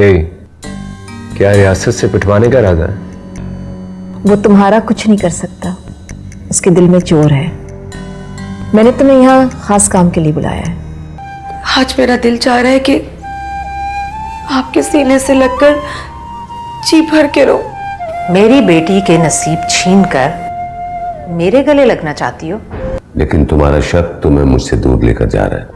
क्या रियासत से पिटवाने का इरादा है? वो तुम्हारा कुछ नहीं कर सकता, उसके दिल में चोर है। मैंने तुम्हें यहाँ खास काम के लिए बुलाया है। आज मेरा दिल चाह रहा है कि आपके सीने से लगकर जी भर के रो। मेरी बेटी के नसीब छीन कर मेरे गले लगना चाहती हो? लेकिन तुम्हारा शक तुम्हें मुझसे दूर लेकर जा रहा है।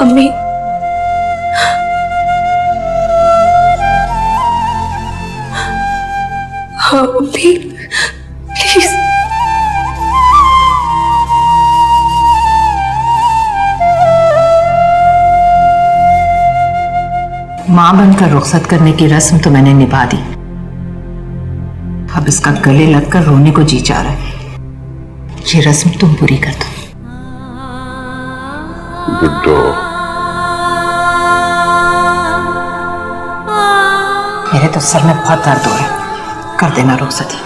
अम्मी, हाँ अम्मी, प्लीज। मां बनकर रुखसत करने की रस्म तो मैंने निभा दी, अब इसका गले लगकर रोने को जी चाह रहा है। ये रस्म तुम पूरी कर दो। गुड्डो, मेरे तो सर में बहुत दर्द हो रहा है, कर देना रुखसती।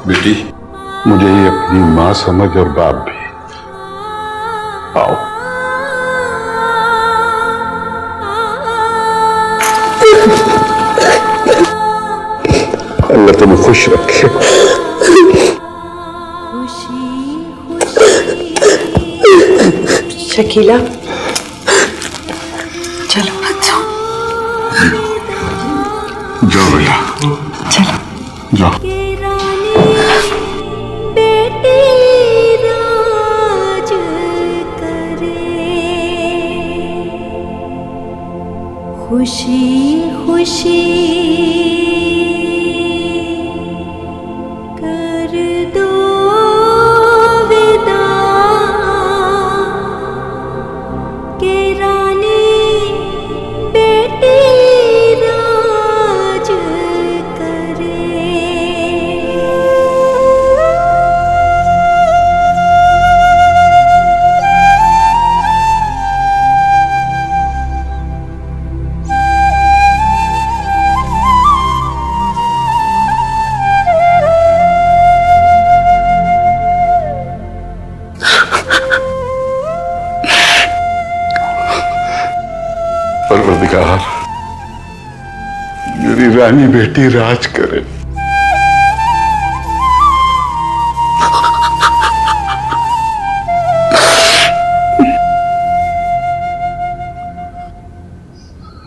बेटी, मुझे ये अपनी मां समझ और बाप भी। आओ। अल्लाह तुम्हें खुश रखे। शकीला, चलो जाओ बेटा, चलो जाओ। खुशी खुशी कर दो विदा के रानी बेटी राज करे। परवरदिगार, मेरी रानी बेटी राज करे।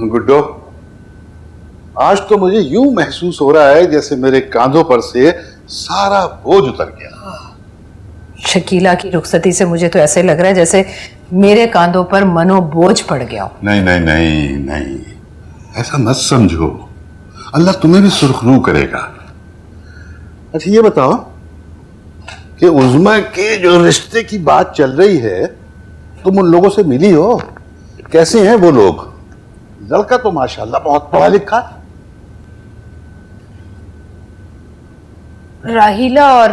गुड्डो, आज तो मुझे यूं महसूस हो रहा है जैसे मेरे कांधों पर से सारा बोझ उतर गया। शकीला की रुखसती से मुझे तो ऐसे लग रहा है जैसे मेरे कांधों पर मनोबोझ पड़ गया हो। नहीं नहीं नहीं नहीं, ऐसा मत समझो, अल्लाह तुम्हें भी सुरखरू करेगा। अच्छा ये बताओ कि उज़्मा के जो रिश्ते की बात चल रही है, तुम उन लोगों से मिली हो? कैसे हैं वो लोग? लड़का तो माशाल्लाह बहुत पढ़ा लिखा। राहिला और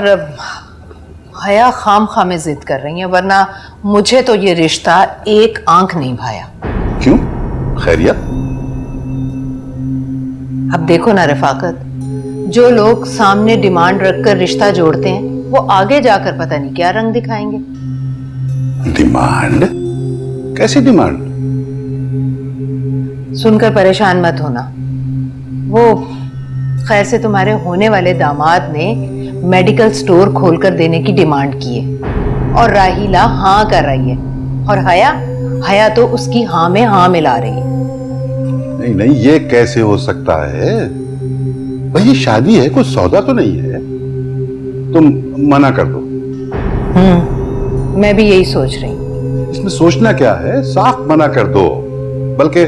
हया खाम खामे जिद कर रही हैं, वरना मुझे तो ये रिश्ता एक आंख नहीं भाया। क्यों? खैरियत? अब देखो ना रफाकत, जो लोग सामने डिमांड रखकर रिश्ता जोड़ते हैं वो आगे जाकर पता नहीं क्या रंग दिखाएंगे। डिमांड? कैसी डिमांड? सुनकर परेशान मत होना, वो खैर से तुम्हारे होने वाले दामाद ने मेडिकल स्टोर खोलकर देने की डिमांड की है। और राहीला हाँ कर रही है, और हया हया तो उसकी हाँ में हाँ मिला रही है। नहीं नहीं, ये कैसे हो सकता है? भाई ये शादी है, कोई सौदा तो नहीं है। तुम मना कर दो। मैं भी यही सोच रही हूँ। इसमें सोचना क्या है, साफ मना कर दो। बल्कि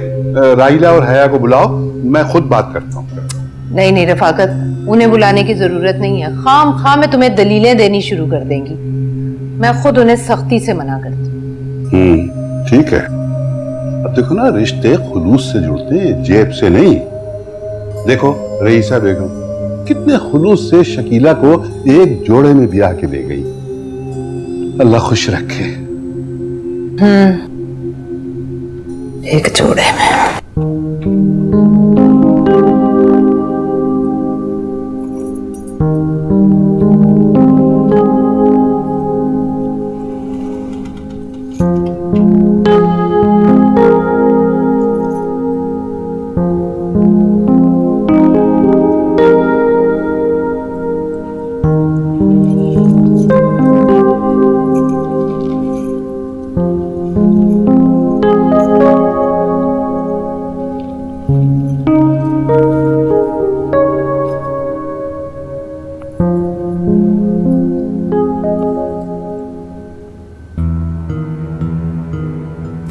राहिला और हया को बुलाओ, मैं खुद बात करता हूँ। नहीं नहीं रफाकत, उन्हें बुलाने की जरूरत नहीं है। खाम खाम में तुम्हें दलीलें देनी शुरू कर देंगी। मैं खुद उन्हें सख्ती से मना करती हूँ। ठीक है। अब देखो ना, रिश्ते खुलूस से जुड़ते हैं, जेब से नहीं। देखो रईसा बेगम कितने खुलूस से शकीला को एक जोड़े में ब्याह के दे गई। अल्लाह खुश रखे। एक जोड़े में।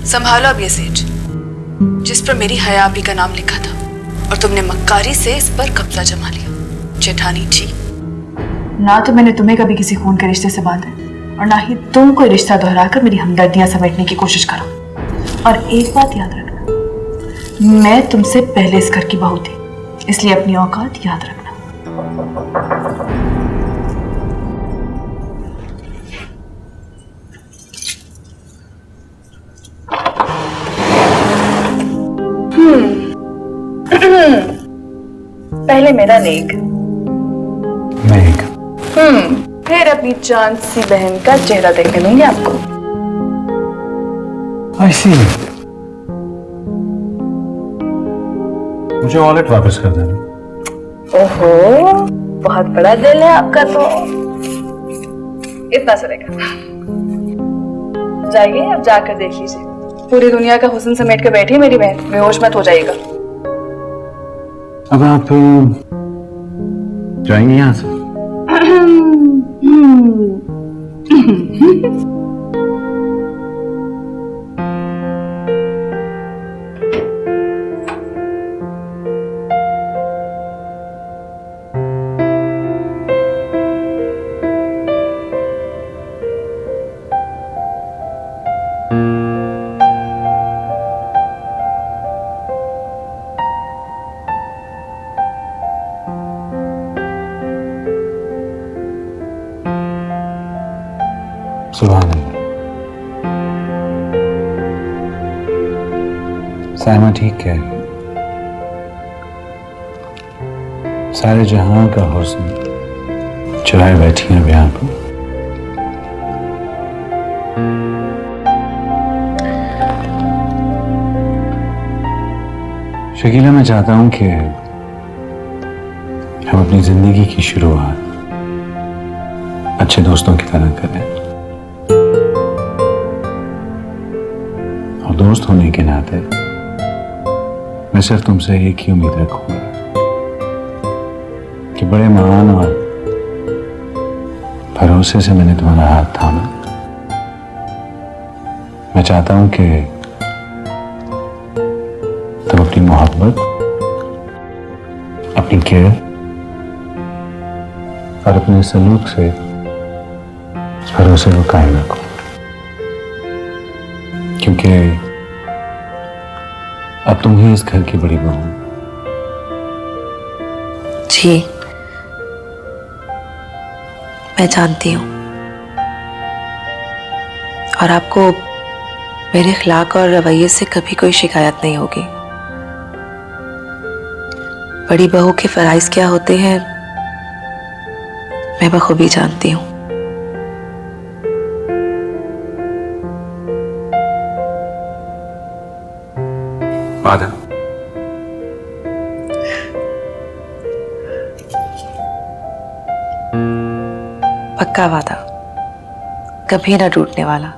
संभालो अब ये सेठ जिस पर मेरी हयाबी का नाम लिखा था और तुमने मक्कारी से इस पर कब्जा जमा लिया। जेठानी जी, ना तो मैंने तुम्हें कभी किसी खून के रिश्ते से बांधा और ना ही तुम कोई रिश्ता दोहराकर मेरी हमदर्दियां समेटने की कोशिश करो। और एक बात याद रखना, मैं तुमसे पहले इस घर की बहू थी, इसलिए अपनी औकात याद रखना। पहले मेरा नेक, फिर अपनी चांद सी बहन का चेहरा देखने देंगे आपको। मुझे वॉलेट वापस कर देना। ओहो, बहुत बड़ा दिल है आपका तो। इतना चलेगा, जाइए अब जाकर देख लीजिए। पूरी दुनिया का हुस्न समेट के बैठी मेरी बहन, बेहोश मत हो जाइएगा। अब आप जाएंगे यहाँ से? सुभान अल्लाह। साइमा ठीक है, सारे जहां का हुस्न चुराए बैठी हैं बयान पर। शकीला, मैं चाहता हूं कि हम अपनी जिंदगी की शुरुआत अच्छे दोस्तों की तरह करें, और दोस्त होने के नाते मैं सिर्फ तुमसे एक ही उम्मीद रखूंगा कि बड़े मान और भरोसे से मैंने तुम्हारा हाथ थामा। मैं चाहता हूं कि तुम अपनी मोहब्बत, अपनी केयर और अपने सलूक से इस भरोसे को कायम रखो, क्योंकि अब तुम ही इस घर की बड़ी बहू। जी, मैं जानती हूँ, और आपको मेरे इखलाक और रवैये से कभी कोई शिकायत नहीं होगी। बड़ी बहू के फराइज क्या होते हैं मैं बखूबी जानती हूँ। वादा? पक्का वादा, कभी ना टूटने वाला।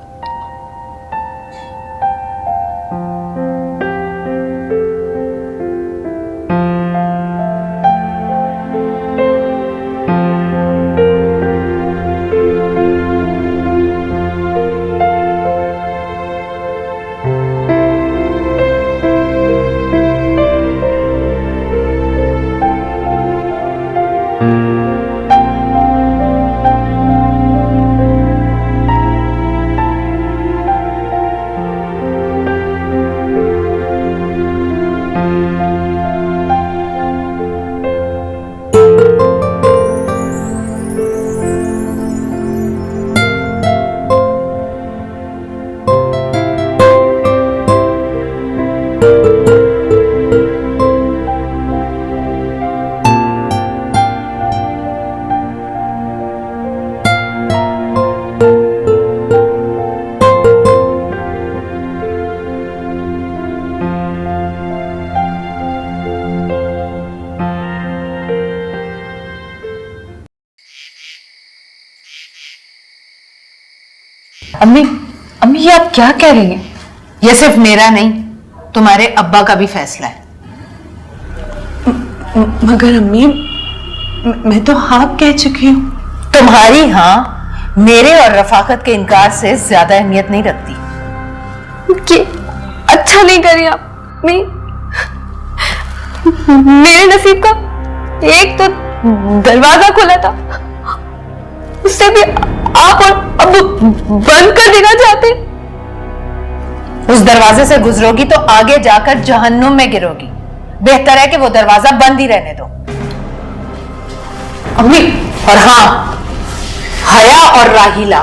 अम्मी, अम्मी ये आप क्या कह रही हैं? ये सिर्फ मेरा नहीं, तुम्हारे अब्बा का भी फैसला है। मगर अम्मी, मैं तो हाँ कह चुकी हूँ। तुम्हारी हाँ मेरे और रफाकत के इनकार से ज्यादा अहमियत नहीं रखती। कि अच्छा नहीं करी आप। मेरे नसीब का एक तो दरवाजा खुला था, उससे भी आप और अब बंद कर देना चाहते। उस दरवाजे से गुजरोगी तो आगे जाकर जहन्नुम में गिरोगी। बेहतर है कि वो दरवाजा बंद ही रहने दो। अम्मी, और हाँ, हया और राहीला,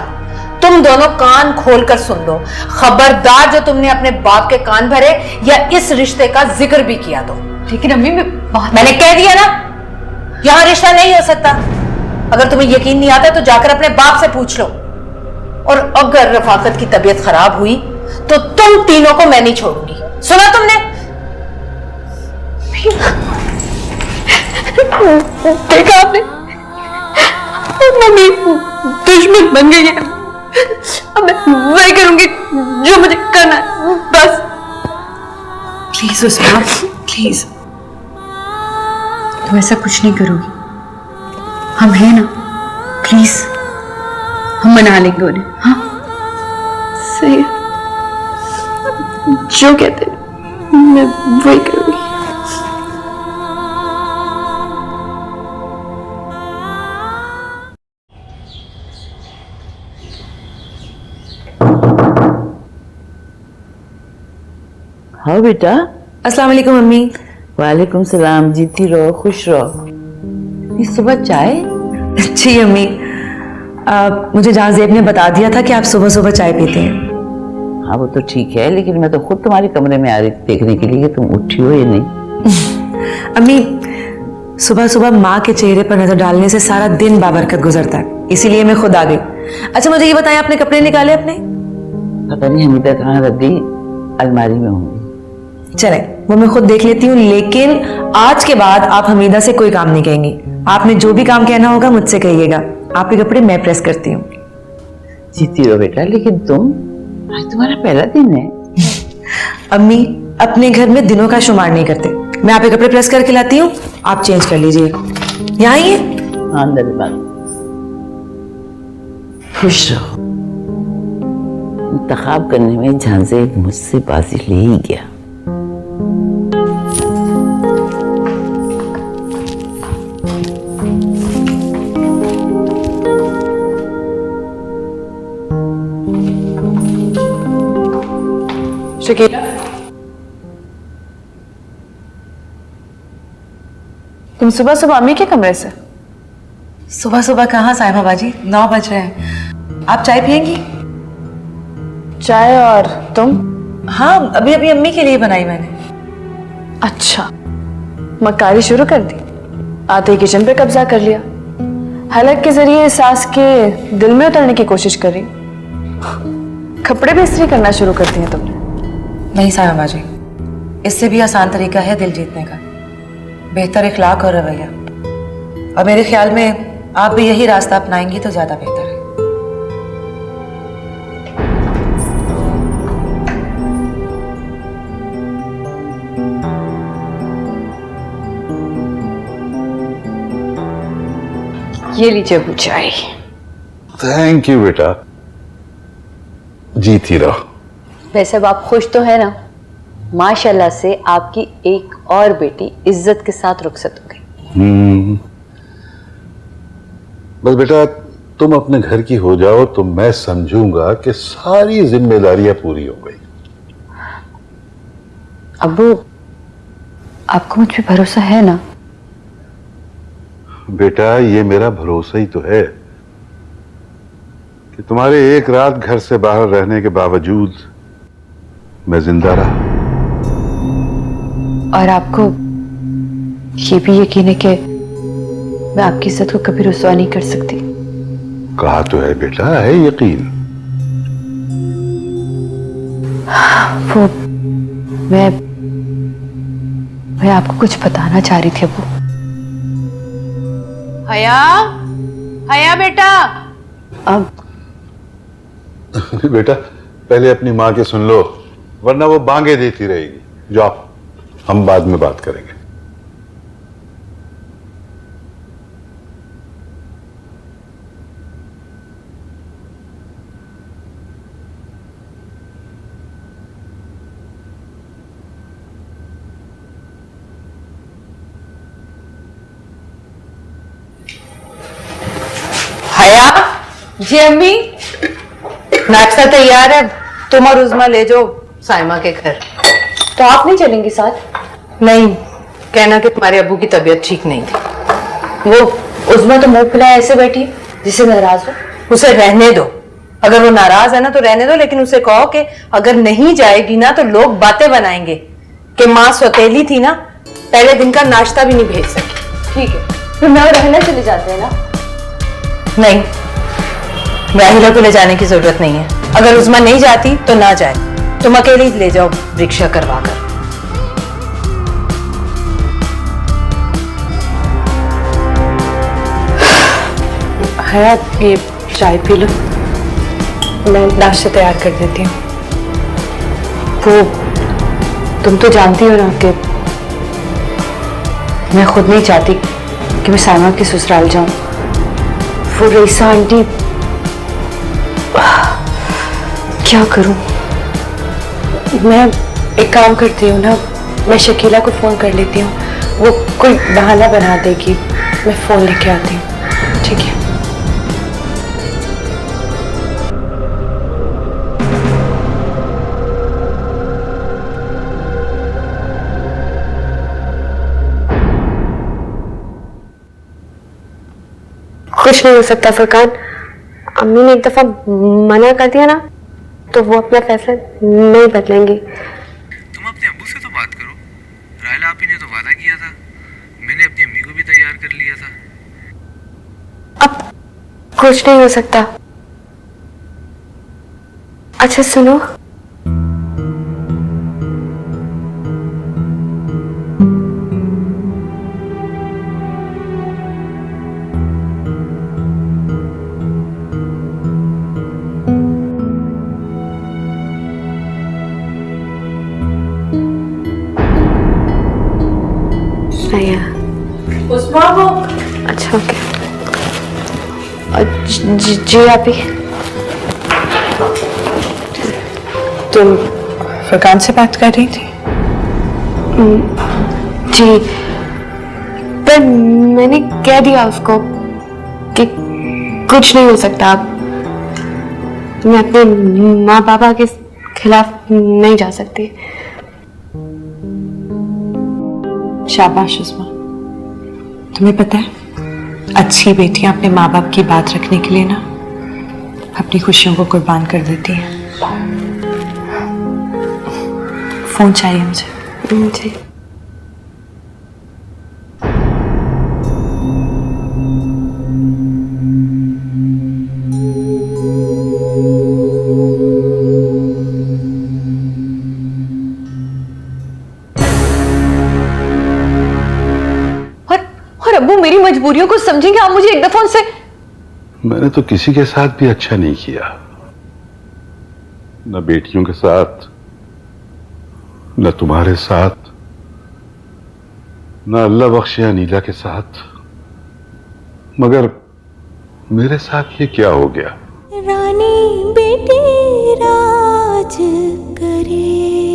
तुम दोनों कान खोलकर सुन लो। खबरदार जो तुमने अपने बाप के कान भरे या इस रिश्ते का जिक्र भी किया तो। लेकिन अम्मी मैंने कह दिया ना, यहां रिश्ता नहीं हो सकता। अगर तुम्हें यकीन नहीं आता तो जाकर अपने बाप से पूछ लो। और अगर रफाकत की तबीयत खराब हुई तो तुम तीनों को मैं नहीं छोड़ूंगी। सुना तुमने? देखा आपने, मम्मी दुश्मन बन गई है। अब मैं वही करूंगी जो मुझे करना है, बस। प्लीज उस्मान, प्लीज तुम ऐसा कुछ नहीं करोगी। हम हैं ना, प्लीज हम मना लेंगे उन्हें। हाँ सही है, जो कहते हैं मैं वही करूंगी। हाँ बेटा। अस्सलाम वालेकुम मम्मी। वालेकुम सलाम। जीती रहो, खुश रहो। इस सुबह चाय? जी अम्मी, मुझे जहां ज़ेब ने बता दिया था कि आप सुबह सुबह चाय पीते हैं। हाँ वो तो ठीक है, लेकिन मैं तो खुद तुम्हारे कमरे में आ रही थी देखने के लिए कि तुम उठी हो या नहीं। अम्मी, सुबह सुबह माँ के चेहरे पर नजर डालने से सारा दिन बाबरकत गुजरता है, इसीलिए मैं खुद आ गई। अच्छा मुझे ये बताएं, आपने कपड़े निकाले अपने? पता नहीं हमीदा कहाँ रख गई, अलमारी में होंगी। चले वो मैं खुद देख लेती हूँ, लेकिन आज के बाद आप हमीदा से कोई काम नहीं कहेंगी। आपने जो भी काम कहना होगा मुझसे कहिएगा। आपके कपड़े मैं प्रेस करती हूँ। जीती रहो बेटा। लेकिन तुम, आज तुम्हारा पहला दिन है। अम्मी अपने घर में दिनों का शुमार नहीं करते। मैं आपके कपड़े प्रेस करके लाती हूँ, आप चेंज कर लीजिए। यहाँ ही है। हाँ अंदर बात। खुश रहो। इंतखाब करने में झांसे मुझसे बाजी ले ही गया। शकीला, तुम सुबह सुबह अम्मी के कमरे से? सुबह सुबह कहाँ साहिबा बाजी, 9 बज रहे हैं। आप चाय पियेंगी? चाय? और तुम? हाँ अभी अभी अम्मी के लिए बनाई मैंने। अच्छा, मक्कारी शुरू कर दी? आते ही किचन पे कब्जा कर लिया। हलक के जरिए सास के दिल में उतरने की कोशिश कर रही। कपड़े भी इस्त्री करना शुरू कर दिए तुमने? नहीं साहिबा बाजी, इससे भी आसान तरीका है दिल जीतने का, बेहतर इखलाक और रवैया। और मेरे ख्याल में आप भी यही रास्ता अपनाएंगी तो ज्यादा बेहतर है। ये लीजिए अबू चाय। थैंक यू बेटा, जीती रहो। वैसे अब आप खुश तो है ना? माशाल्लाह से आपकी एक और बेटी इज्जत के साथ रुखसत हो गई। बस बेटा तुम अपने घर की हो जाओ तो मैं समझूंगा कि सारी जिम्मेदारियां पूरी हो गई। अब्बू, आपको मुझ पे भरोसा है ना? बेटा ये मेरा भरोसा ही तो है कि तुम्हारे एक रात घर से बाहर रहने के बावजूद मैं जिंदा रहा। और आपको ये भी यकीन है कि मैं आपकी इज्जत को कभी रुसवा नहीं कर सकती? कहा तो है बेटा, है यकीन। वो मैं आपको कुछ बताना चाह रही थी अब्बू। हया, हया बेटा। अब बेटा पहले अपनी माँ के सुन लो, वरना वो बांगे देती रहेगी। जाओ, हम बाद में बात करेंगे। हया, जी अम्मी, नाश्ता तैयार है। तुम और उज़मा ले जाओ साइमा के घर। तो आप नहीं चलेंगी साथ? नहीं, कहना कि तुम्हारे अब्बू की तबीयत ठीक नहीं थी। वो उज़मा तो मुंह फुलाए ऐसे बैठी जिसे नाराज हो। उसे रहने दो। अगर वो नाराज है ना तो रहने दो, लेकिन उसे कहो कि अगर नहीं जाएगी ना तो लोग बातें बनाएंगे कि माँ सौतेली थी ना, पहले दिन का नाश्ता भी नहीं भेज सकी। ठीक है, फिर मैं रहने चले जाते हैं ना? नहीं, राहिला को ले जाने की जरूरत नहीं है। अगर उज़मा नहीं जाती तो ना जाए, तुम अकेले ही ले जाओ रिक्शा करवा कर। हया, ये चाय पी लो, मैं नाश्ता तैयार कर देती हूँ। वो तुम तो जानती हो ना कि मैं खुद नहीं चाहती कि मैं साइमा के ससुराल जाऊं। वो रईसा आंटी, क्या करूं? मैं एक काम करती हूँ ना, मैं शकीला को फोन कर लेती हूँ, वो कोई बहाना बना देगी, मैं फोन लेके आती हूँ। ठीक है? कुछ नहीं हो सकता फरकान, अम्मी ने एक दफा मना कर दिया ना तो वो अपना फैसला नहीं बदलेंगी। तुम अपने अब्बू से तो बात करो। रायला आपी ने तो वादा किया था, मैंने अपनी अम्मी को भी तैयार कर लिया था। अब कुछ नहीं हो सकता। अच्छा सुनो, उस्मा को अच्छा ओके। जी आप ही। तुम फरकान से बात कर रही थी? जी, पर मैंने कह दिया उसको कि कुछ नहीं हो सकता। मैं अपने माँ पापा के खिलाफ नहीं जा सकती। शाबाश उस्मा, तुम्हें पता है अच्छी बेटियां अपने माँ बाप की बात रखने के लिए ना अपनी खुशियों को कुर्बान कर देती हैं। फोन चाहिए मुझे। जी और अब्बू मेरी मजबूरियों को समझेंगे आप मुझे एक दफा उनसे। मैंने तो किसी के साथ भी अच्छा नहीं किया, न बेटियों के साथ, न तुम्हारे साथ, न अल्लाह बख्शे अनीला के साथ। मगर मेरे साथ ये क्या हो गया? रानी बेटी राज करे।